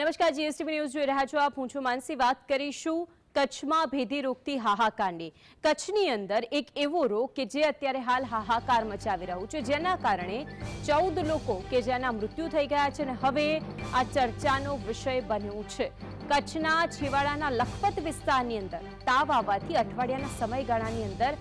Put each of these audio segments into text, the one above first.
નમસ્કાર, GSTV news જોઈ રહ્યા છો આપ। હું છું માનસી। વાત કરીશું કચ્છમાં ભેદી રોગથી હાહાકારની। કચ્છની અંદર એક એવો રોગ કે જે અત્યારે હાલ હાહાકાર મચાવી રહ્યું છે, જેના કારણે 14 લોકો કે જેના મૃત્યુ થઈ ગયા છે અને હવે આ ચર્ચાનો વિષય બન્યું છે। કચ્છના છેવાડાના લખપત વિસ્તારની અંદર તાવ આવવાથી અઠવાડિયાના સમયગાળાની અંદર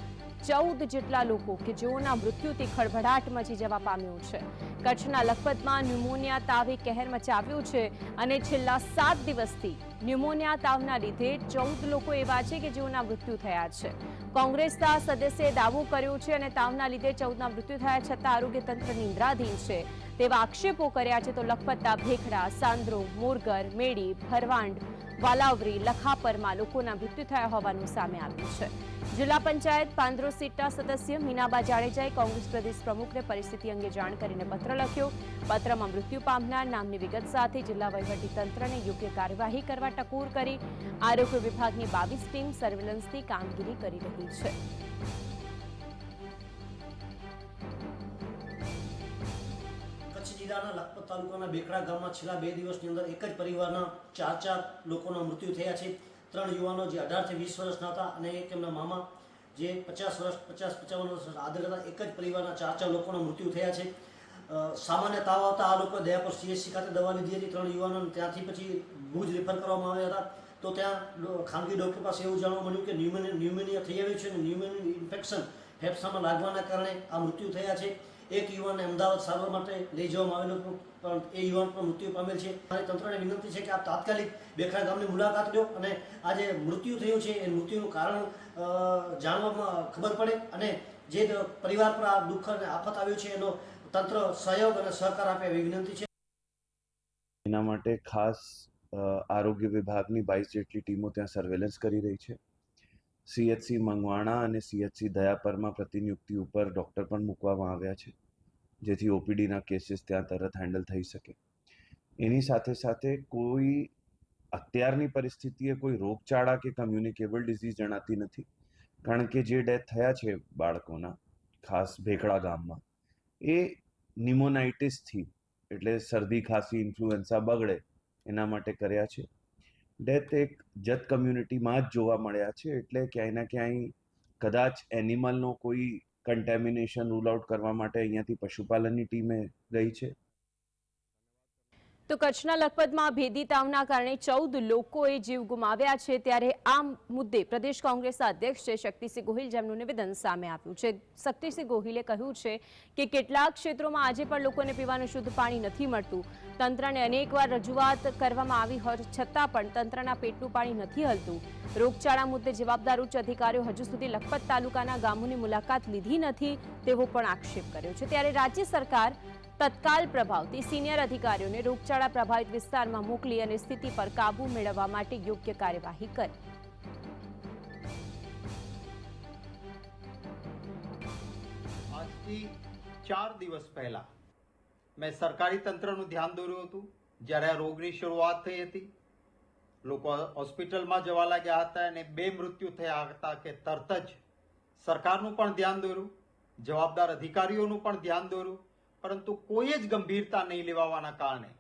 14 જેટલા લોકો કે જેઓના મૃત્યુથી ખળભળાટ મચી જવા પામ્યું છે। કચ્છના લખપતમાં ન્યુમોનિયા તાવે કહેર મચાવ્યું છે અને છેલ્લા 7 દિવસથી ન્યુમોનિયા તાવના લીધે 14 લોકો એવા છે કે જેઓના મૃત્યુ થયા છે। કોંગ્રેસના સદસ્યએ દાવો કર્યો છે અને તાવના લીધે 14ના મૃત્યુ થયા છતાં આરોગ્ય તંત્ર નિંદ્રાધીન છે તેવા આક્ષેપો કર્યા છે। તો લખપતના ભેખડા, સાંદ્રો, મોરગર, મેડી, ભરવાંડ, વાલાવરી, લખાપરમાં લોકોના મૃત્યુ થયા હોવાનું સામે આવ્યું છે। જિલ્લા પંચાયત પાંદરો સીટના સદસ્ય મીનાબા જાડેજાએ કોંગ્રેસ પ્રદેશ પ્રમુખને પરિસ્થિતિ અંગે જાણ કરીને પત્ર લખ્યો। પત્રમાં મૃત્યુ પામનાર નામની વિગત સાથે જિલ્લા વહીવટીતંત્રને યોગ્ય કાર્યવાહી કરવા ટકોર કરી આરોગ્ય વિભાગની 22 ટીમ સર્વેલન્સની કામગીરી કરી રહી છે। કચ્છ જિલ્લાના લખપત તાલુકાના બેખડા ગામમાં છેલ્લા 2 દિવસની અંદર એક જ પરિવારના 4 લોકોના મૃત્યુ થયા છે। 3 યુવાનો જે 18 થી 20 વર્ષના હતા અને એક એમના મામા જે 50-55 વર્ષ આદર હતા। એક જ પરિવારના 4 લોકોના મૃત્યુ થયા છે। સામાન્ય તાવ આવતા આ લોકો દયા પર CHC ખાતે દવા લીધી હતી 3 યુવાનોને। ત્યાંથી પછી ભુજ રેફર કરવામાં આવ્યા હતા। તો ત્યાં ખાનગી ડૉક્ટર પાસે એવું જાણવા મળ્યું કે ન્યુમોનિયા થઈ આવ્યું છે અને ન્યુમોનિયા ઇન્ફેક્શન ફેફસામાં લાગવાના કારણે આ મૃત્યુ થયા છે। એક યુવાનને અમદાવાદ સારવાર માટે લઈ જવામાં આવેલો પણ એ યુવાન પણ મૃત્યુ પામેલ છે। મારી તંત્રને વિનંતી છે કે આપ તાત્કાલિક બેખડા ગામની મુલાકાત લો અને આ જે મૃત્યુ થયું છે એ મૃત્યુનું કારણ જાણવામાં ખબર પડે અને જે પરિવાર પર આ દુઃખ અને આફત આવ્યું છે એનો તંત્ર સહયોગ અને સહકાર આપે એવી વિનંતી છે। એના માટે ખાસ આરોગ્ય વિભાગની 22 જેટલી ટીમો ત્યાં સર્વેલન્સ કરી રહી છે। CHC મંગવાણા અને CHC દયાપરમાં પ્રતિનિયુક્તિ ઉપર ડૉક્ટર પણ મૂકવામાં આવ્યા છે જેથી OPDના કેસીસ ત્યાં તરત હેન્ડલ થઈ શકે। એની સાથે સાથે કોઈ અત્યારની પરિસ્થિતિએ કોઈ રોગચાળા કે કમ્યુનિકેબલ ડિઝીઝ જણાતી નથી, કારણ કે જે ડેથ થયા છે બાળકોના ખાસ ભેખડા ગામમાં એ ન્યુમોનાઇટિસથી એટલે શરદી ખાંસી ઇન્ફ્લુએન્ઝા બગડે એના માટે કર્યા છે। ડેથ એક જત કમ્યુનિટીમાં જ જોવા મળ્યા છે એટલે ક્યાંય ના ક્યાંય કદાચ એનિમલનો કોઈ કન્ટેમિનેશન રૂલ આઉટ કરવા માટે અહીંયાથી પશુપાલનની ટીમે ગઈ છે। તો કચ્છના લખપતમાં ભેદી તાવના કારણે 14 લોકોએ જીવ ગુમાવ્યા છે, ત્યારે આ મુદ્દે પ્રદેશ કોંગ્રેસના અધ્યક્ષ છે શક્તિસિંહ ગોહિલ, જેમનું નિવેદન સામે આવ્યું છે। શક્તિસિંહ ગોહિલે કહ્યું છે કે કેટલાક ક્ષેત્રોમાં આજે પણ લોકોને પીવાનું શુદ્ધ પાણી નથી મળતું। તંત્રને અનેકવાર રજૂઆત કરવામાં આવી હોય છતાં પણ તંત્રના પેટનું પાણી નથી હલતું। રોગચાળા મુદ્દે જવાબદાર ઉચ્ચ અધિકારીઓ હજુ સુધી લખપત તાલુકાના ગામોની મુલાકાત લીધી નથી તેવો પણ આક્ષેપ કર્યો છે। ત્યારે રાજ્ય સરકાર તત્કાલ પ્રભાવથી સિનિયર અધિકારીઓને રોગચાળા પ્રભાવિત વિસ્તારમાં મોકલી અને સ્થિતિ પર કાબુ મેળવવા માટે યોગ્ય કાર્યવાહી કરે। આજથી 4 દિવસ પહેલા મેં સરકારી તંત્રનું ધ્યાન દોર્યું હતું જ્યારે આ રોગની શરૂઆત થઈ હતી। લોકો હોસ્પિટલમાં જવા લાગ્યા હતા અને 2 મૃત્યુ થયા હતા કે તરત જ સરકારનું પણ ધ્યાન દોર્યું, જવાબદાર અધિકારીઓનું પણ ધ્યાન દોર્યું, પરંતુ કોઈ જ ગંભીરતા નહીં લેવાના કારણે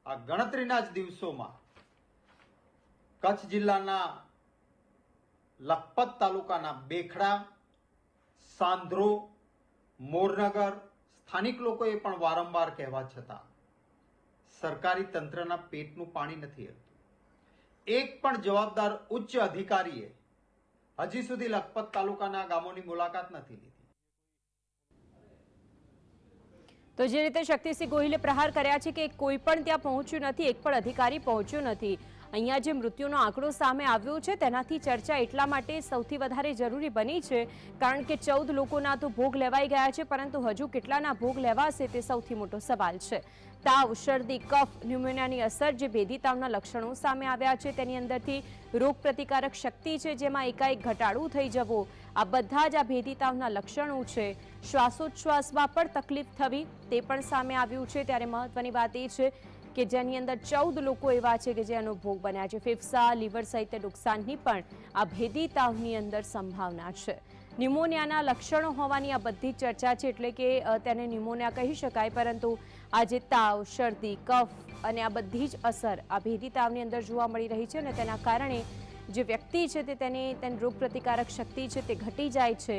આ ગણતરીના જ દિવસોમાં કચ્છ જિલ્લાના લખપત તાલુકાના બેખડા, સાંદ્રો, મોરનગર સ્થાનિક લોકોએ પણ વારંવાર કહેવા છતાં સરકારી તંત્રના પેટનું પાણી નથી હલતું। એક પણ જવાબદાર ઉચ્ચ અધિકારીએ હજી સુધી લખપત તાલુકાના ગામોની મુલાકાત નથી લીધી। તો જે રીતે શક્તિસિંહ ગોહિલે પ્રહાર કર્યા છે કે કોઈ પણ ત્યાં પહોંચ્યું નથી, એક પણ અધિકારી પહોંચ્યો નથી। અહીંયા જે મૃત્યુનો આંકડો સામે આવ્યો છે તેનાથી ચર્ચા એટલા માટે સૌથી વધારે જરૂરી બની છે કારણ કે 14 લોકોના તો ભોગ લેવાઈ ગયા છે, પરંતુ હજુ કેટલાના ભોગ લેવાશે તે સૌથી મોટો સવાલ છે। તાવ, શરદી, કફ, ન્યુમોનિયાની અસર, જે ભેદી તાવના લક્ષણો સામે આવ્યા છે તેની અંદરથી રોગ પ્રતિકારક શક્તિ છે જેમાં એકાએક ઘટાડો થઈ જવો, આ બધા જ આ ભેદી તાવના લક્ષણો છે। શ્વાસોચ્છ્વાસમાં પણ તકલીફ થવી તે પણ સામે આવ્યું છે। ત્યારે મહત્વની વાત એ છે કે જેની અંદર 14 લોકો એવા છે કે જેનો ભોગ બન્યા છે। ફેફસા, લીવર સહિત નુકસાનની પણ આ ભેદી તાવની અંદર સંભાવના છે। ન્યુમોનિયાના લક્ષણો હોવાની આ બધી જ ચર્ચા છે, એટલે કે તેને ન્યુમોનિયા કહી શકાય, પરંતુ આજે તાવ, શરદી, કફ અને આ બધી જ અસર આ ભેદી તાવની અંદર જોવા મળી રહી છે અને તેના કારણે જે વ્યક્તિ છે તેની રોગપ્રતિકારક શક્તિ છે તે ઘટી જાય છે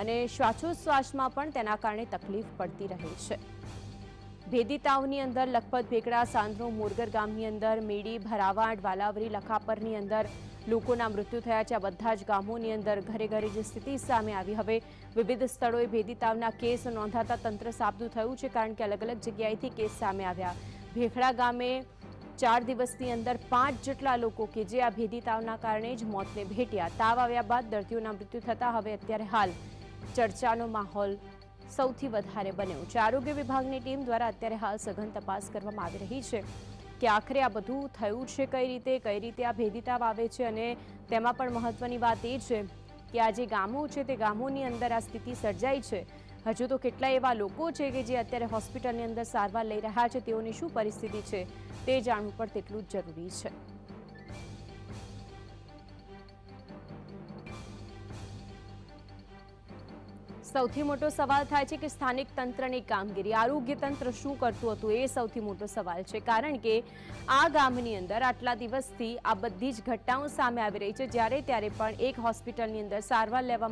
અને શ્વાસોશ્વાસમાં પણ તેના કારણે તકલીફ પડતી રહે છે. ભેદી તાવની અંદર લખપત, ભેગડા, સાંધ્રો, મોરગર ગામની અંદર, મેડી, ભરાવાડ, વાલાવરી, લખાપરની અંદર લોકોના મૃત્યુ થયા છે. આ બધા જ ગામોની અંદર ઘરે ઘરે જે સ્થિતિ સામે આવી, હવે વિવિધ સ્થળોએ ભેદી તાવના કેસ નોંધાતા તંત્ર સાબદું થયું છે, કારણ કે અલગ અલગ જગ્યાએથી કેસ સામે આવ્યા. ભેખડા ગામે 4 દિવસની અંદર 5 જેટલા લોકો કે જે આ ભેદી તાવના કારણે જ મોતને ભેટ્યા. તાવ આવ્યા બાદ દર્દીઓના મૃત્યુ થતા હવે અત્યારે હાલ ચર્ચાનો માહોલ સૌથી વધારે બન્યો છે. આરોગ્ય વિભાગની ટીમ દ્વારા અત્યારે હાલ સઘન તપાસ કરવામાં આવી રહી છે કે આખરે આ બધું થયું છે કઈ રીતે આ ભેદી તાવ આવે છે, અને તેમાં પણ મહત્વની વાત એ છે કે આ જે ગામો છે તે ગામોની અંદર આ સ્થિતિ સર્જાઈ છે. હજુ તો કેટલા એવા લોકો છે કે જે અત્યારે હોસ્પિટલની અંદર સારવાર લઈ રહ્યા છે, તેઓની શું પરિસ્થિતિ છે તે જાણવું પણ તેટલું જ જરૂરી છે. સૌથી મોટો સવાલ થાય છે કે સ્થાનિક તંત્રની કામગીરી, આરોગ્ય તંત્ર શું કરતું હતું એ સૌથી મોટો સવાલ છે, કારણ કે આ ગામની અંદર આટલા દિવસથી આ બધી જ ઘટનાઓ સામે આવી રહી છે. જ્યારે ત્યારે પણ એક હોસ્પિટલની અંદર સારવાર લેવા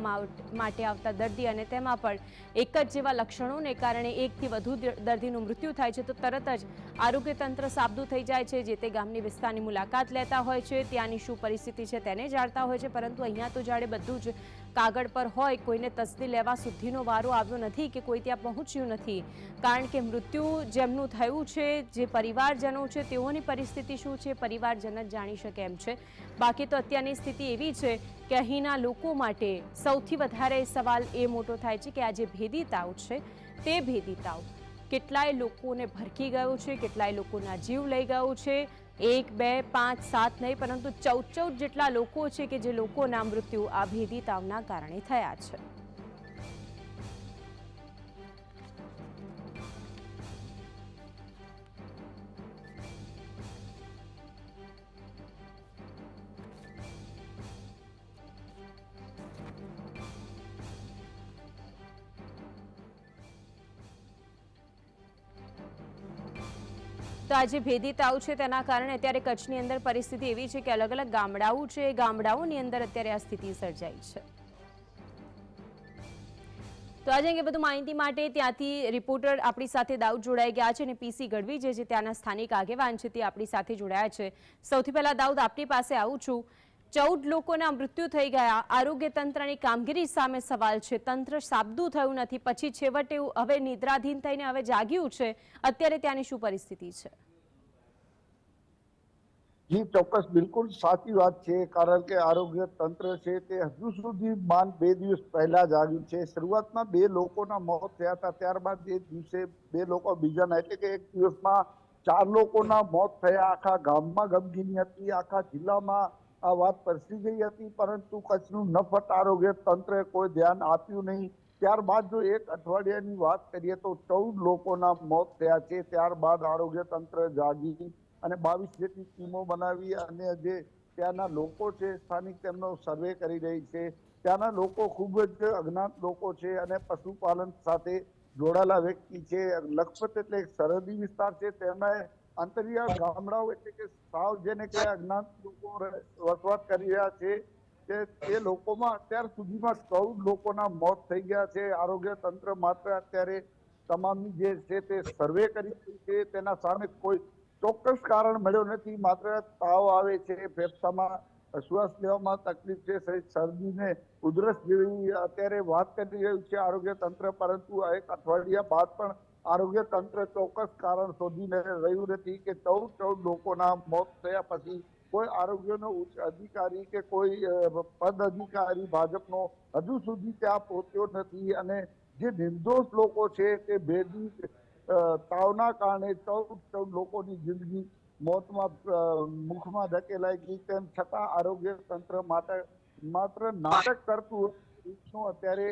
માટે આવતા દર્દી અને તેમાં પણ એક જ જેવા લક્ષણોને કારણે એકથી વધુ દર્દીનું મૃત્યુ થાય છે, તો તરત જ આરોગ્ય તંત્ર સાબદું થઈ જાય છે. જે તે ગામની વિસ્તારની મુલાકાત લેતા હોય છે, ત્યાંની શું પરિસ્થિતિ છે તેને જાણતા હોય છે, પરંતુ અહીંયા તો જાણે બધું જ કાગળ પર હોય, કોઈને તસદી લેવા સુધીનો વારો આવ્યો નથી કે કોઈ ત્યાં પહોંચ્યું નથી, કારણ કે મૃત્યુ જેમનું થયું છે, જે પરિવારજનો છે તેઓની પરિસ્થિતિ શું છે પરિવારજન જ જાણી શકે એમ છે. બાકી તો અત્યારની સ્થિતિ એવી છે કે અહીંના લોકો માટે સૌથી વધારે સવાલ એ મોટો થાય છે કે આ જે ભેદી તાવ છે તે ભેદી તાવ કેટલાય લોકોને ભરકી ગયો છે, કેટલાય લોકોના જીવ લઈ ગયો છે. 1, 2, 5, 7 નહીં, પરંતુ 14 જેટલા લોકો છે કે જે લોકોના મૃત્યુ આ ભેદી તાવના કારણે થયા છે. તો આજે ભેદી તાવ છે તેના કારણે અત્યારે કચ્છની અંદર પરિસ્થિતિ એવી છે કે અલગ અલગ ગામડાઓ છે, ગામડાઓની અંદર અત્યારે આ સ્થિતિ સર્જાઈ છે. તો આજે અંગે વધુ માહિતી માટે ત્યાંથી રિપોર્ટર આપણી સાથે દાઉદ જોડાઈ ગયા છે અને પીસી ગઢવી જે ત્યાંના સ્થાનિક આગેવાન છે તે આપણી સાથે જોડાયા છે. સૌથી પહેલા દાઉદ આપની પાસે આવું છું. 14 લોકોના મૃત્યુ થઈ ગયા, આરોગ્ય તંત્રની કામગીરી સામે સવાલ છે, તંત્ર સાબદું થયું નથી, પછી છેવટે હવે નિદ્રાધીન થઈને હવે જાગ્યું છે, અત્યારે ત્યાંની શું પરિસ્થિતિ છે? જી ચોક્કસ, બિલકુલ સાચી વાત છે, કારણ કે આરોગ્ય તંત્ર છે તે હજુ સુધી માંડ 2 દિવસ પહેલા જાગ્યું છે. શરૂઆતમાં 2 લોકોના મોત થયા હતા, ત્યારબાદ એ દિવસે 2 લોકો બીજાના, એટલે કે એક દિવસમાં 4 લોકોના મોત થયા. આખા ગામમાં ગમગીની હતી, આખા જિલ્લામાં આ વાત પ્રસરી ગઈ હતી, પરંતુ કચ્છનું નફટ આરોગ્ય તંત્રે કોઈ ધ્યાન આપ્યું નહીં. ત્યારબાદ જો એક અઠવાડિયાની વાત કરીએ તો 14 લોકોના મોત થયા છે. ત્યારબાદ આરોગ્ય તંત્ર જાગી અને 22 જેટલી ટીમો બનાવી અને જે ત્યાંના લોકો છે સ્થાનિક તેમનો સર્વે કરી રહી છે. ત્યાંના લોકો ખૂબ જ અજ્ઞાત લોકો છે અને પશુપાલન સાથે જોડાયેલા વ્યક્તિ છે. લખપત એટલે સરહદી વિસ્તાર છે, તેમાં અંતરિયાળ ગામડાઓ એટલે કે સાવ જેને કે અજ્ઞાત લોકો વસવાટ કરી રહ્યા છે, તે લોકોમાં અત્યાર સુધીમાં 14 લોકોના મોત થઈ ગયા છે. આરોગ્ય તંત્ર માત્ર અત્યારે તમામની જે છે તે સર્વે કરી રહી છે, તેના સામે કોઈ ચોક્કસ કારણ મળ્યો નથી. માત્ર તાવ આવે છે, ફેફસામાં શ્વાસ લેવામાં તકલીફ છે, શરદીને ઉધરસ જેવી અત્યારે વાત કરી રહ્યું છે આરોગ્ય તંત્ર, પરંતુ એક અઠવાડિયા બાદ પણ આરોગ્ય તંત્ર ચોક્કસ કારણ શોધીને રહ્યું નથી કે 14 લોકોના મોત થયા પછી કોઈ આરોગ્યનો ઉચ્ચ અધિકારી કે કોઈ પદ અધિકારી ભાજપનો હજુ સુધી ત્યાં પહોંચ્યો નથી. અને જે નિર્દોષ લોકો છે તે ભેદી તાવના કારણે 14 લોકોની જિંદગી મોતમાં મુખમાં ધકેલાઈ ગઈ, તેમ છતાં આરોગ્ય તંત્ર માત્ર નાટક કરતું અત્યારે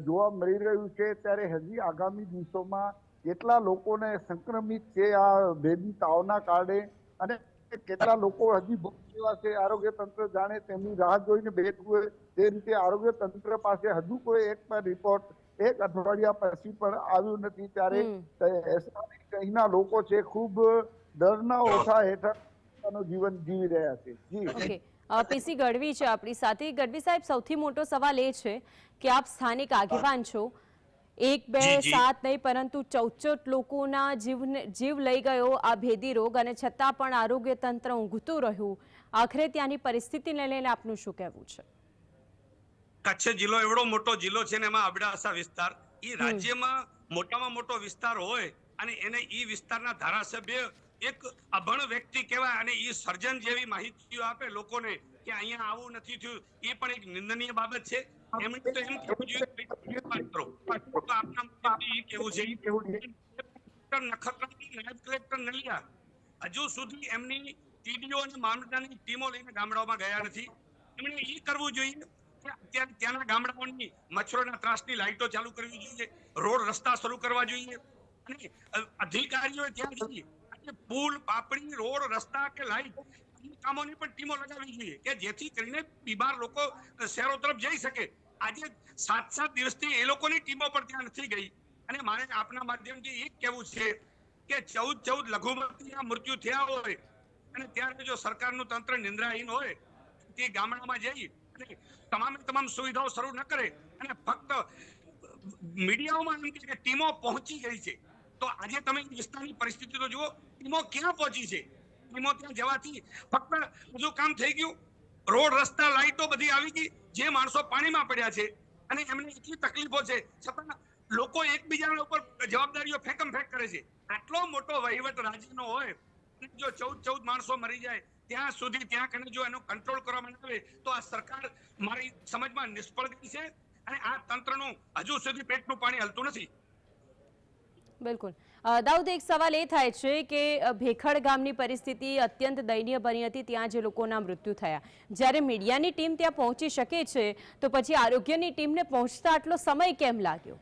જોવા મળી રહ્યું છે. ત્યારે હજી આગામી દિવસોમાં કેટલા લોકોને સંક્રમિત છે આ ભેદી તાવના કારણે અને કેટલા લોકો હજી ભૂખ્યા છે, આરોગ્ય તંત્ર જાણે તેમની રાહ જોઈને બેઠું હોય તે રીતે આરોગ્ય તંત્ર પાસે હજુ કોઈ એક પણ રિપોર્ટ એક અઠવાડિયા પછી પણ આવ્યું નથી. ત્યારે અહીંના લોકો છે ખૂબ ડરના ઓછા હેઠળ પોતાનું જીવન જીવી રહ્યા છે. જી ઓકે, પીસી ગઢવી છે આપણી સાથે. ગઢવી સાહેબ, સૌથી મોટો સવાલ એ છે કે આપ સ્થાનિક આગેવાન છો. 1, 2, 7 નહીં પરંતુ 14 લોકોના જીવ લઈ ગયો આ ભેદી રોગ, અને છતાં પણ આરોગ્ય તંત્ર ઊંઘતું રહ્યું. આખરે ત્યાંની પરિસ્થિતિને લઈને આપનું શું કહેવું છે? કચ્છ જિલ્લો એવડો મોટો જિલ્લો છે ને એમાં અબડાસા વિસ્તાર એ રાજ્યમાં મોટામાં મોટો વિસ્તાર હોય અને એને ઈ વિસ્તારના ધારાસભ્ય એક અભણ વ્યક્તિ કહેવાય અને ઈ સર્જન જેવી માહિતીઓ આપે લોકોને કે અહીંયા આવું નથી થયું, એ પણ એક નિંદનીય બાબત છે. એમણે તો એમ કહેવું જોઈએ નાયબ કલેક્ટર નલિયા હજુ સુધી એમની ટીડીઓ અને મામલતદારની ટીમો લઈને ગામડાઓમાં ગયા નથી. એમણે એ કરવું જોઈએ અત્યારે ત્યાંના ગામડાઓની મચ્છરોના ત્રાસની લાઈટો ચાલુ કરવી જોઈએ, રોડ રસ્તા શરૂ કરવા જોઈએ અને અધિકારીઓ ત્યાં જઈ પુલ, પાપડી, રોડ, રસ્તા કે લાઈટ કામોની પણ ટીમો લગાવવી જોઈએ કે જેથી કરીને બીમાર લોકો શહેરો તરફ જઈ શકે. આજે 7 દિવસથી એ લોકોની ટીમો પણ ત્યાં નથી ગઈ અને મારે આપના માધ્યમથી એ કહેવું છે કે 14 લઘુમતીના મૃત્યુ થયા હોય અને ત્યારે જો સરકારનું તંત્ર નિંદ્રાહીન હોય તે ગામડામાં જઈ તમામ સુવિધાઓ શરૂ ન કરે અને ફક્ત મીડિયાઓમાં એમ કે ટીમો પહોંચી ગઈ છે, તો આજે તમે વિસ્તારની પરિસ્થિતિ તો જુઓ, ટીમો ક્યાં પહોંચી છે? ટીમો ત્યાં જવાથી ફક્ત બધું કામ થઈ ગયું, રોડ રસ્તા લાઈટો બધી આવી ગઈ, જે માણસો પાણીમાં પડ્યા છે અને એમને એટલી તકલીફો છે છતાં લોકો એકબીજાના ઉપર જવાબદારીઓ ફેંકમ ફેંક કરે છે. આટલો મોટો વહીવટ રાજ્યનો હોય જો 14 માણસો મરી જાય ત્યાં સુધી ત્યાં કને જો એનો કંટ્રોલ કરવામાં આવે તો આ સરકાર મારી સમજમાં નિષ્ફળ ગઈ છે અને આ તંત્રનું હજુ સુધી પેટનું પાણી હલતું નથી. બિલકુલ. દાઉદ, એક સવાલ એ થાય છે કે ભેખડ ગામની પરિસ્થિતિ અત્યંત દયનીય બની હતી. ત્યાં જે લોકોના મૃત્યુ થયા, જ્યારે મીડિયાની ટીમ ત્યાં પહોંચી શકે છે તો પછી આરોગ્યની ટીમને પહોંચતા આટલો સમય કેમ લાગ્યો?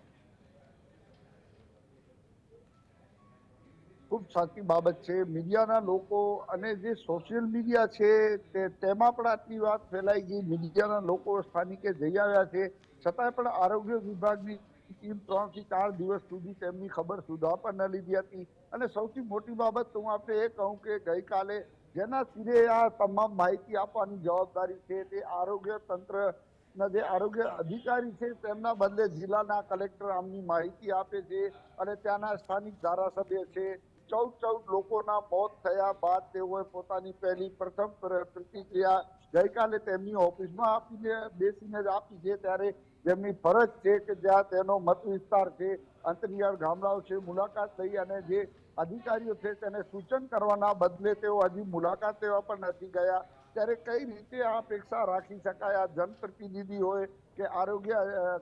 ખૂબ સાચી બાબત છે. મીડિયાના લોકો અને જે સોશિયલ મીડિયા છે તેમાં પણ આટલી વાત ફેલાઈ ગઈ. મીડિયાના લોકો સ્થાનિકે જઈ આવ્યા છે છતાંય પણ આરોગ્ય વિભાગની ટીમ 3 થી 4 દિવસ સુધી તેમની ખબર સુધા પણ ન લીધી હતી. અને સૌથી મોટી બાબત હું આપણે એ કહું કે ગઈકાલે જેના સિરે આ તમામ માહિતી આપવાની જવાબદારી છે તે આરોગ્ય તંત્રના જે આરોગ્ય અધિકારી છે તેમના બદલે જિલ્લાના કલેક્ટર આમની માહિતી આપે છે અને ત્યાંના સ્થાનિક ધારાસભ્ય છે. 14 લોકોના મોત થયા બાદ તેઓએ પોતાની પ્રથમ પ્રતિક્રિયા ગઈકાલે તેમની ઓફિસમાં આપીને બેસીને જ આપી છે. ત્યારે જેમની ફરજ છે કે જ્યાં તેનો મત વિસ્તાર છે, અંતરિયાળ ગામડાઓ છે, મુલાકાત લઈ અને જે અધિકારીઓ છે તેને સૂચન કરવાના બદલે તેઓ હજી મુલાકાત લેવા પણ નથી ગયા. ત્યારે કઈ રીતે આ અપેક્ષા રાખી શકાય? આ જનપ્રતિનિધિ હોય કે આરોગ્ય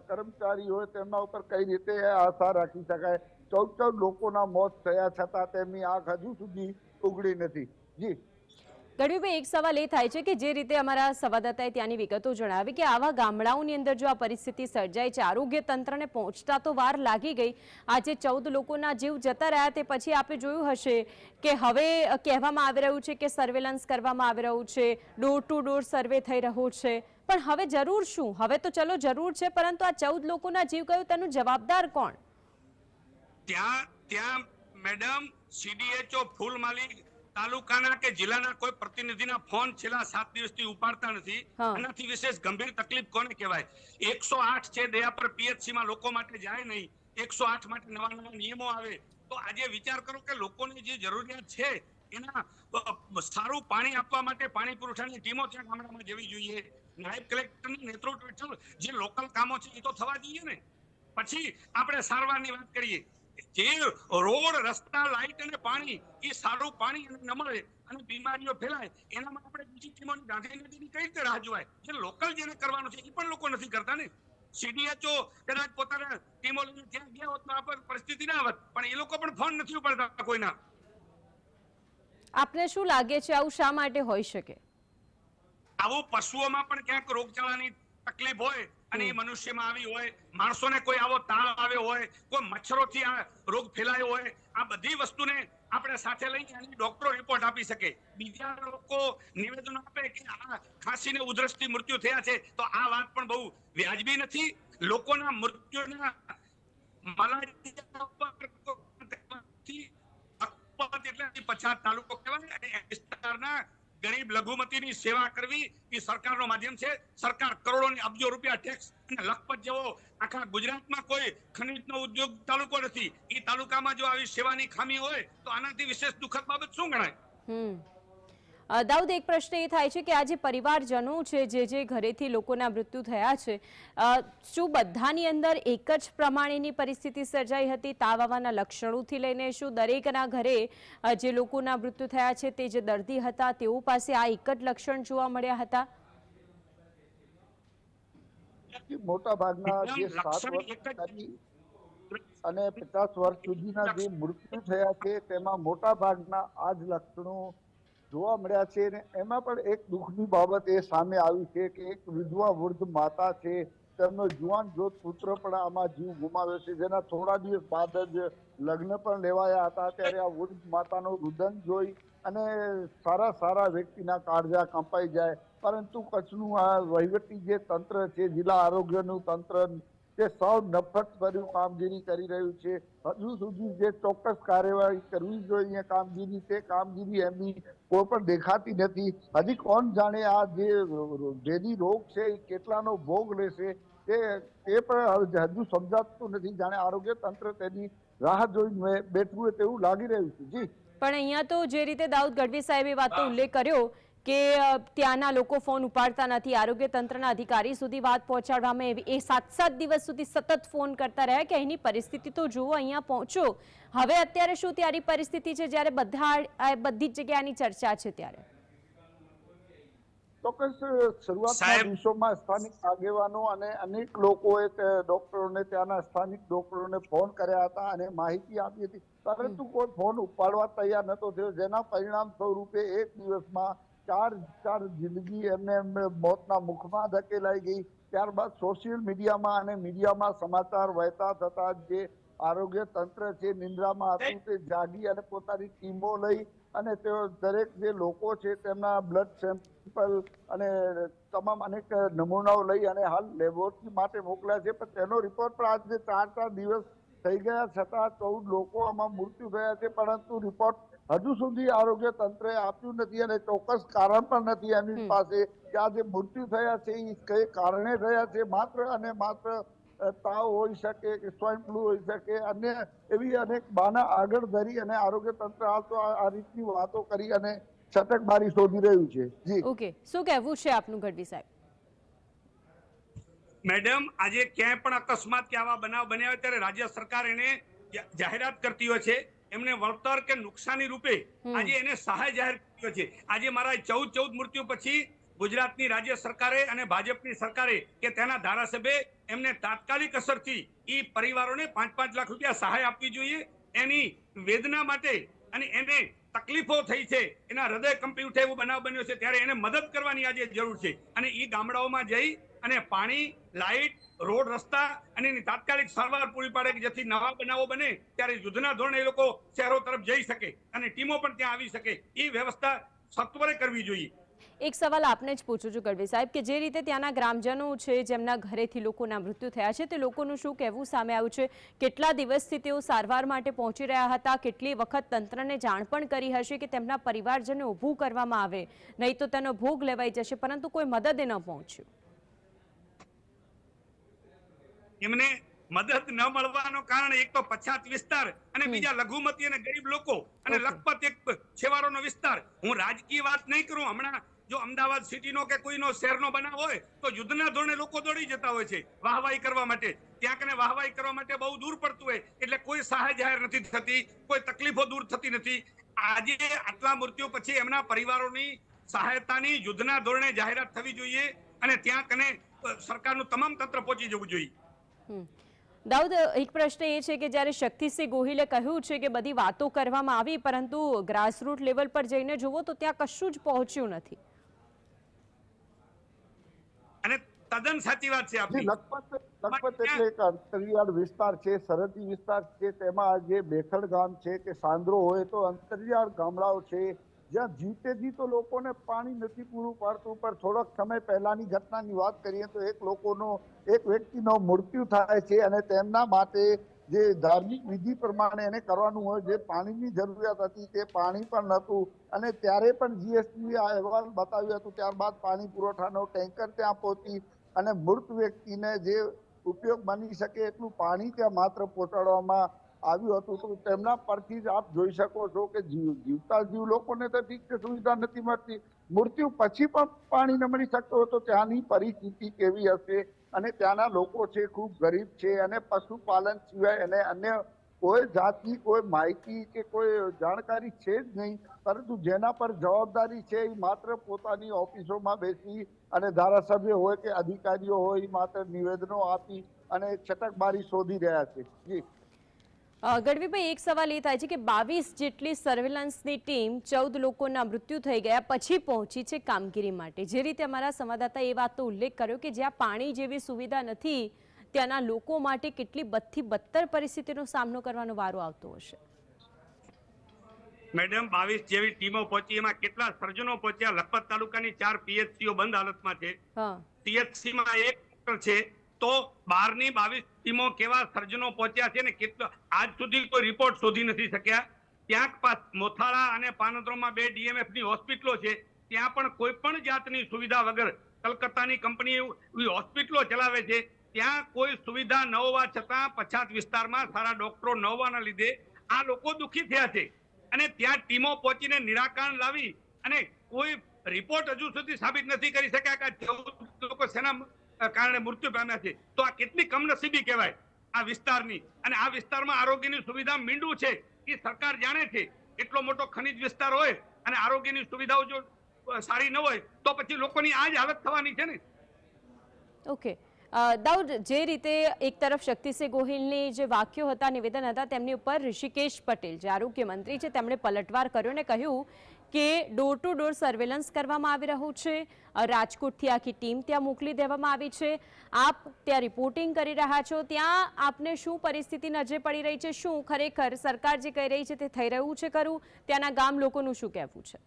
કર્મચારી હોય તેમના ઉપર કઈ રીતે આશા રાખી શકાય? 14 લોકોના મોત થયા છતાં તેમની આંખ હજુ સુધી ઉઘડી નથી. જી ગઢવીભાઈ, એક સવાલ એ થાય છે કે જે રીતે અમારા સંવાદદાતાએ ત્યાંની વિગતો જણાવી કે આવા ગામડાઓની અંદર જો આ પરિસ્થિતિ સર્જાય છે, આરોગ્ય તંત્રને પહોંચતા તો વાર લાગી ગઈ. આજે 14 લોકોના જીવ જતા રહ્યા તે પછી આપણે જોયું હશે કે હવે કહેવામાં આવી રહ્યું છે કે સર્વેલન્સ કરવામાં આવી રહ્યું છે, ડોર ટુ ડોર સર્વે થઈ રહ્યો છે, પણ હવે જરૂર શું? હવે તો ચલો જરૂર છે, પરંતુ આ 14 લોકોના જીવ ગયો તેનું જવાબદાર કોણ? ત્યાં મેડમ CDHO ફૂલમાલી તાલુકાના કે જિલ્લાના કોઈ પ્રતિનિધિના ફોન છેલ્લા 7 દિવસથી ઉપાડતા નથી. આનાથી વિશેષ ગંભીર તકલીફ કોને કહેવાય? 108 છે દયાપર PHC માં લોકો માટે જાય નહીં, 108 માટે નવા નિયમો આવે તો આજે વિચાર કરો કે લોકોની જે જરૂરિયાત છે એના સારું પાણી આપવા માટે પાણી પુરવઠાની ટીમો ત્યાં ગામડામાં જવી જોઈએ. નાયબ કલેક્ટરની નેતૃત્વ હેઠળ જે લોકલ કામો છે એ તો થવા જોઈએ ને. પછી આપણે સારવારની વાત કરીએ. જે રોડ, રસ્તા, લાઈટ અને પાણી એ સારું પાણી ન મળે અને બીમારીઓ ફેલાય એનામાં આપણે બીજી ટીમોની ગાંધીનગરની કઈ રીતે રાહ જોવાય? જે લોકલ જેને કરવાનું છે એ પણ લોકો નથી કરતા ને. CDHO કદાચ પોતાના ટીમો લઈને ત્યાં ગયા હોત તો આ પરિસ્થિતિ ના આવત, પણ એ લોકો પણ ફોન નથી ઉપાડતા કોઈના. આપને શું લાગે છે આવું શા માટે હોઈ શકે? આવું પશુઓમાં પણ ક્યાંક રોગચાળાની તકલીફ હોય અને એ મનુષ્યમાં આવી હોય, માણસોને કોઈ આવો તાવ આવ્યો હોય, કોઈ મચ્છરોથી આ રોગ ફેલાયો હોય, આ બધી વસ્તુને આપણે સાથે લઈને અને ડોક્ટરો રિપોર્ટ આપી શકે. બીજા લોકો નિવેદનો આપે કે આ ખાંસીને ઉધરસથી મૃત્યુ થયા છે, તો આ વાત પણ બહુ વ્યાજબી નથી. લોકોના મૃત્યુના એટલે પછાત તાલુકો કહેવાય અને એ વિસ્તારના ગરીબ લઘુમતીની સેવા કરવી એ સરકારનો માધ્યમ છે. સરકાર કરોડોની અબજો રૂપિયા ટેક્સ અને લખપત જેવો આખા ગુજરાતમાં કોઈ ખનીજનો ઉદ્યોગ તાલુકો નથી. એ તાલુકામાં જો આવી સેવાની ખામી હોય તો આનાથી વિશેષ દુઃખદ બાબત શું ગણાય? દાઉદ, એક પ્રશ્ન એ થાય છે કે આ જે પરિવારજનો છે જે ઘરેથી લોકોના મૃત્યુ થયા છે, શું બધાની અંદર એક જ પ્રમાણેની પરિસ્થિતિ સર્જાઈ હતી તાવ આવવાના લક્ષણોથી લઈને? શું દરેકના ઘરે જે લોકોના મૃત્યુ થયા છે તે જે દર્દી હતા તેઓ પાસે આ એક જ લક્ષણ જોવા મળ્યા હતા? મોટા ભાગના જે 7 વર્ષ અને 50 વર્ષ સુધીના જે મૃત્યુ થયા છે તેમાં મોટા ભાગના આ જ લક્ષણો જોવા મળ્યા છે. અને એમાં પણ એક દુઃખની બાબત એ સામે આવી છે કે એક વિધવા વૃદ્ધ માતા છે, તેમનો જુવાન જોત પુત્ર પણ આમાં જીવ ગુમાવ્યો છે, જેના થોડા દિવસ બાદ જ લગ્ન પણ લેવાયા હતા. ત્યારે આ વૃદ્ધ માતાનું રુદન જોઈ અને સારા વ્યક્તિના કાળજા કંપાઈ જાય. પરંતુ કચ્છનું આ વહીવટી જે તંત્ર છે, જિલ્લા આરોગ્યનું તંત્ર, તે સૌ નફરત ભર્યું કામગીરી કરી રહ્યું છે. હજુ સુધી જે ચોક્કસ કાર્યવાહી કરવી જોઈએ કામગીરી, તે કામગીરી એમની કોઈ પણ દેખાતી નથી. હજી કોણ જાણે આ જે ભેદી રોગ છે એ કેટલાનો ભોગ લેશે તે પણ હજુ સમજાતું નથી. જાણે આરોગ્ય તંત્ર તેની રાહ જોઈને બેઠું હોય તેવું લાગી રહ્યું છે. જી, પણ અહીંયા તો જે રીતે દાઉદ ગઢવી સાહેબે વાતનો ઉલ્લેખ કર્યો કે ત્યાંના લોકો ફોન ઉપાડતા નથી, આરોગ્ય તંત્રના અધિકારી સુધી વાત પહોંચાડવામાં આવી, એ 7 દિવસ સુધી સતત ફોન કરતા રહ્યા કે અહીંની પરિસ્થિતિ તો જુઓ, અહીંયા પહોંચો. હવે અત્યારે શું ત્યાંની પરિસ્થિતિ છે જ્યારે બધી જ જગ્યાની ચર્ચા છે? ત્યારે ચોક્કસ શરૂઆતના દિવસોમાં સ્થાનિક આગેવાનો અને અનેક લોકોએ ડોક્ટરોને, ત્યાંના સ્થાનિક ડોક્ટરોને ફોન કર્યા હતા અને માહિતી આપી હતી, પરંતુ કોઈ ફોન ઉપાડવા તૈયાર નતો થયો. જેના પરિણામ સ્વરૂપે એક દિવસમાં ચાર જિંદગી એમને મોતના મુખમાં ધકેલાઈ ગઈ. ત્યારબાદ સોશિયલ મીડિયામાં અને મીડિયામાં સમાચાર વહેતા થતા જે આરોગ્ય તંત્ર છે નિંદ્રામાં હતું, તે જાગી અને પોતાની ટીમો લઈ અને તેઓ દરેક જે લોકો છે તેમના બ્લડ સેમ્પલ અને તમામ અનેક નમૂનાઓ લઈ અને હાલ લેબોરેટરી માટે મોકલ્યા છે. પણ તેનો રિપોર્ટ પણ આજે 4 દિવસ થઈ ગયા છતાં 14 લોકો આમાં મૃત્યુ થયા છે, પરંતુ રિપોર્ટ હજુ સુધી આરોગ્ય તંત્રએ આપ્યું નથી અને ચોક્કસ કારણ પણ નથી એમની પાસે કે આ જે મૃત્યુ થયા છે એ કઈ કારણે થયા છે. માત્ર અને માત્ર તાવ હોઈ શકે કે સ્વાઇન ફ્લુ હોઈ શકે, અને એવી અનેક બાના આગળ ધરી અને આરોગ્ય તંત્ર હાલ તો આ રીતની વાતો કરી અને છટકબારી શોધી રહ્યું છે. જી, ઓકે, શું કહેવું છે આપનું ગઢવી સાહેબ? મેડમ, આજે ક્યાંય પણ અકસ્માત કે આવા બનાવ બન્યા હોય ત્યારે રાજ્ય સરકાર એને જાહેરાત કરતી હોય છે, એમને વળતર કે નુકસાની રૂપે આજે એને સહાય જાહેર કર્યો છે. આજે મારા 14 મૃત્યુ પછી ગુજરાતની રાજ્ય સરકારે અને ભાજપની સરકારે કે તેના ધારાસભ્ય એમને તાત્કાલિક અસરથી એ પરિવારોને 5-5 લાખ રૂપિયા સહાય આપવી જોઈએ. એની વેદના માટે અને એને તકલીફો થઈ છે, એના હૃદય કંપી ઉઠે એવો બનાવ બન્યો છે, ત્યારે એને મદદ કરવાની આજે જરૂર છે. અને એ ગામડાઓમાં જઈ અને પાણી, લાઇટ, રોડ, રસ્તા અને એની તાત્કાલિક સારવાર પૂરી પાડે કે જેથી નવા બનાવો બને ત્યારે યુદ્ધના ધોરણે એ લોકો શહેરો તરફ જઈ શકે અને ટીમો પણ ત્યાં આવી શકે. એ વ્યવસ્થા સત્વરે કરવી જોઈએ. એક સવાલ આપને જ પૂછું છું ગઢવી સાહેબ કે જે રીતે ત્યાંના ગ્રામજનો છે જેમના ઘરેથી લોકોના મૃત્યુ થયા છે, તે લોકોનું શું કહેવું સામે આવ્યું છે? કેટલા દિવસથી તેઓ સારવાર માટે પહોંચી રહ્યા હતા? કેટલી વખત તંત્રને જાણ પણ કરી હશે કે તેમના પરિવારજનને ઊભું કરવામાં આવે, નહીં તો તેનો ભોગ લેવાઈ જશે, પરંતુ કોઈ મદદે ન પહોંચ્યું. એમને મદદ ન મળવાનો કારણ એક તો પછાત વિસ્તાર અને બીજા લઘુમતી અને ગરીબ લોકો અને લખપત એક છેવાડાનો વિસ્તાર. હું રાજકીય વાત નહીં કરું. હમણાં જો અમદાવાદ સિટીનો કે કોઈનો શહેરનો બનાવ હોય તો યુદ્ધના ધોરણે લોકો દોડી જતા હોય છે વાહવાઈ કરવા માટે. ત્યાં કને વાહવાઈ કરવા માટે બહુ દૂર પડતું હોય એટલે કોઈ સહાય જાહેર નથી થતી, કોઈ તકલીફો દૂર થતી નથી. આજે આટલા મૃત્યુ પછી એમના પરિવારોની સહાયતાની યુદ્ધના ધોરણે જાહેરાત થવી જોઈએ અને ત્યાં કને સરકારનું તમામ તંત્ર પહોંચી જવું જોઈએ. દાઉદ, એક પ્રશ્ન એ છે કે જ્યારે શક્તિસિંહ ગોહિલે કહ્યું છે કે બધી વાતો કરવામાં આવી, પરંતુ ગ્રાસરૂટ લેવલ પર જઈને જુઓ તો ત્યાં કશું જ પહોંચ્યું નથી. અને તદ્દન સાચી વાત છે જી, આપની. લખપત એટલે એક અંતરિયાળ વિસ્તાર છે, સરહદી વિસ્તાર છે. તેમાં જે બેખડ ગામ છે કે સાંદ્રો હોય તો અંતરિયાળ ગામડાઓ છે જ્યાં જીતે તો લોકોને પાણી નથી પૂરું પાડતું. પર થોડોક સમય પહેલાની ઘટનાની વાત કરીએ તો એક વ્યક્તિનો મૃત્યુ થાય છે અને તેમના માટે જે ધાર્મિક વિધિ પ્રમાણે એને કરવાનું હોય, જે પાણીની જરૂરિયાત હતી તે પાણી પણ નહોતું અને ત્યારે પણ જીએસટી આ અહેવાલ બતાવ્યું હતું. ત્યારબાદ પાણી પુરવઠાનો ટેન્કર ત્યાં પહોંચી અને મૃત વ્યક્તિને જે ઉપયોગ બની શકે એટલું પાણી ત્યાં માત્ર પહોંચાડવામાં આવ્યું હતું. તો તેમના પરથી જ આપ જોઈ શકો છો કે જીવતા જીવ લોકોને તો ઠીક છે સુવિધા નથી મળતી, મૃત્યુ પછી પણ પાણી ન મળી શકતો હોય તો ત્યાંની પરિસ્થિતિ કેવી હશે. અને ત્યાંના લોકો છે ખૂબ ગરીબ છે અને પશુપાલન સિવાય એને અન્ય કોઈ જાતની કોઈ માહિતી કે કોઈ જાણકારી છે જ નહીં. પરંતુ જેના પર જવાબદારી છે એ માત્ર પોતાની ઓફિસોમાં બેસી અને ધારાસભ્ય હોય કે અધિકારીઓ હોય માત્ર નિવેદનો આપી અને છટકબારી શોધી રહ્યા છે. જી ગઢવીભાઈ, એક સવાલ એ થાય છે કે 22 જેટલી સર્વેલન્સની ટીમ 14 લોકોના મૃત્યુ થઈ ગયા પછી પહોંચી છે કામગીરી માટે. જે રીતે અમારા સંવાદદાતા એ વાતનો ઉલ્લેખ કર્યો કે જ્યાં પાણી જેવી સુવિધા નથી ત્યાંના લોકો માટે કેટલી બદથી બદતર પરિસ્થિતિનો સામનો કરવાનો વારો આવતો હશે. મેડમ, 22 જેવી ટીમો પહોંચી, એમાં કેટલા સર્જનો પહોંચ્યા. લખપત તાલુકાની 4 પીએચસીઓ બંધ હાલતમાં છે. સીએચસીમાં એક ડોક્ટર છે. તો બહારની 22 ટીમો કેવા સર્જનો પહોંચ્યા છે ને કેટલો આજ સુધી કોઈ રિપોર્ટ શોધી નથી શક્યા. ક્યાંક મોથાળા અને પાનદ્રોમાં 2 ડીએમએફની હોસ્પિટલો છે, ત્યાં પણ કોઈ પણ જાતની સુવિધા વગર કલકત્તાની કંપની એવી હોસ્પિટલો ચલાવે છે. ત્યાં કોઈ સુવિધા ન હોવા છતાં પછાત વિસ્તારમાં સારા ડોક્ટરો ન હોવાના લીધે આ લોકો દુઃખી થયા છે અને ત્યાં ટીમો પહોંચીને નિરાકરણ લાવી અને કોઈ રિપોર્ટ હજુ સુધી સાબિત નથી કરી શક્યા કે 14 લોકો શેના કારણે મૃત્યુ પામ્યા છે. તો આ કેટલી કમનસીબી કહેવાય આ વિસ્તારની. અને આ વિસ્તારમાં આરોગ્યની સુવિધા મીંડું છે એ સરકાર જાણે છે. એટલો મોટો ખનિજ વિસ્તાર હોય અને આરોગ્યની સુવિધાઓ જો સારી ન હોય તો પછી લોકોની આ જ હાલત થવાની છે ને. ઓકે દાઉદ, જે રીતે એક તરફ શક્તિસિંહ ગોહિલની જે વાક્યો હતા, નિવેદન હતા, તેમની ઉપર ઋષિકેશ પટેલ જે આરોગ્ય મંત્રી છે તેમણે પલટવાર કર્યો અને કહ્યું કે ડોર ટુ ડોર સર્વેલન્સ કરવામાં આવી રહ્યું છે. રાજકોટથી આખી ટીમ ત્યાં મોકલી દેવામાં આવી છે. આપ ત્યાં રિપોર્ટિંગ કરી રહ્યા છો, ત્યાં આપને શું પરિસ્થિતિ નજરે પડી રહી છે? શું ખરેખર સરકાર જે કહી રહી છે તે થઈ રહ્યું છે ખરું? ત્યાંના ગામ લોકોનું શું કહેવું છે?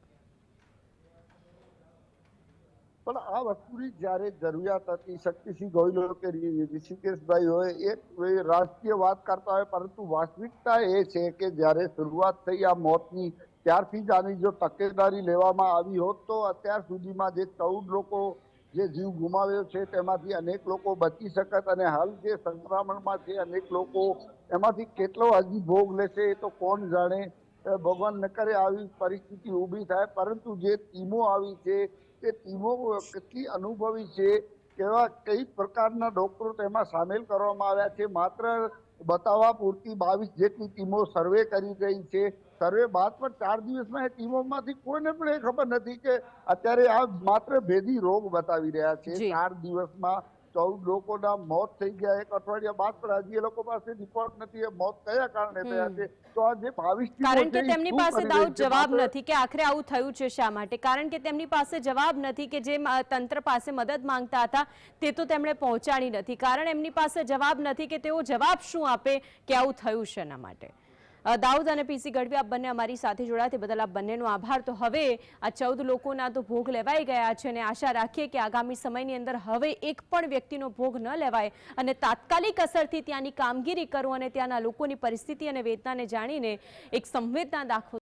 પણ આ વસ્તુની જ્યારે જરૂરિયાત હતી, શક્તિસિંહ ગોહિલ હોય કે ઋષિકેશભાઈ હોય, એક રાષ્ટ્રીય વાત કરતા હોય, પરંતુ વાસ્તવિકતા એ છે કે જ્યારે શરૂઆત થઈ આ મોતની ત્યારથી જ આની જો તકેદારી લેવામાં આવી હોત તો અત્યાર સુધીમાં જે 14 લોકો જે જીવ ગુમાવ્યો છે તેમાંથી અનેક લોકો બચી શકત અને હાલ જે સંક્રમણમાં છે અનેક લોકો એમાંથી કેટલો હજી ભોગ લેશે એ તો કોણ જાણે. ભગવાન ન કરે આવી પરિસ્થિતિ ઊભી થાય. પરંતુ જે ટીમો આવી છે તે ટીમો કેટલી અનુભવી છે, કઈ પ્રકારના ડોક્ટરો તેમાં સામેલ કરવામાં આવ્યા છે. માત્ર બતાવવા પૂરતી 22 જેટલી ટીમો સર્વે કરી રહી છે. સર્વે બાદ પણ 4 દિવસમાં એ ટીમોમાંથી કોઈને પણ એ ખબર નથી કે અત્યારે આ માત્ર ભેદી રોગ બતાવી રહ્યા છે. 4 દિવસમાં 14 લોકોના મોત થઈ ગયા. એક અઠવાડિયા બાદ પણ હજી એ લોકો પાસે રિપોર્ટ નથી એ મોત કયા કારણે થયા છે. તો આ જે 22 કારણ કે તેમની પાસે દાઉદ જવાબ નથી કે આખરે આવું થયું છે શા માટે. કારણ કે તેમની પાસે જવાબ નથી કે જે તંત્ર પાસે મદદ માંગતા હતા તે તો તેમણે પહોંચાડી નથી. કારણ એમની પાસે જવાબ નથી કે તેઓ જવાબ શું આપે કે આવું થયું છે એના માટે. દાઉદ અને પીસી ગઢવી, આપ બંને અમારી સાથે જોડાયા તે બદલ આપ બંનેનો આભાર. તો હવે આ 14 લોકોના તો ભોગ લેવાઈ ગયા છે અને આશા રાખીએ કે આગામી સમયની અંદર હવે એક પણ વ્યક્તિનો ભોગ ન લેવાય અને તાત્કાલિક અસરથી ત્યાંની કામગીરી કરો અને ત્યાંના લોકોની પરિસ્થિતિ અને વેદનાને જાણીને એક સંવેદના દાખવો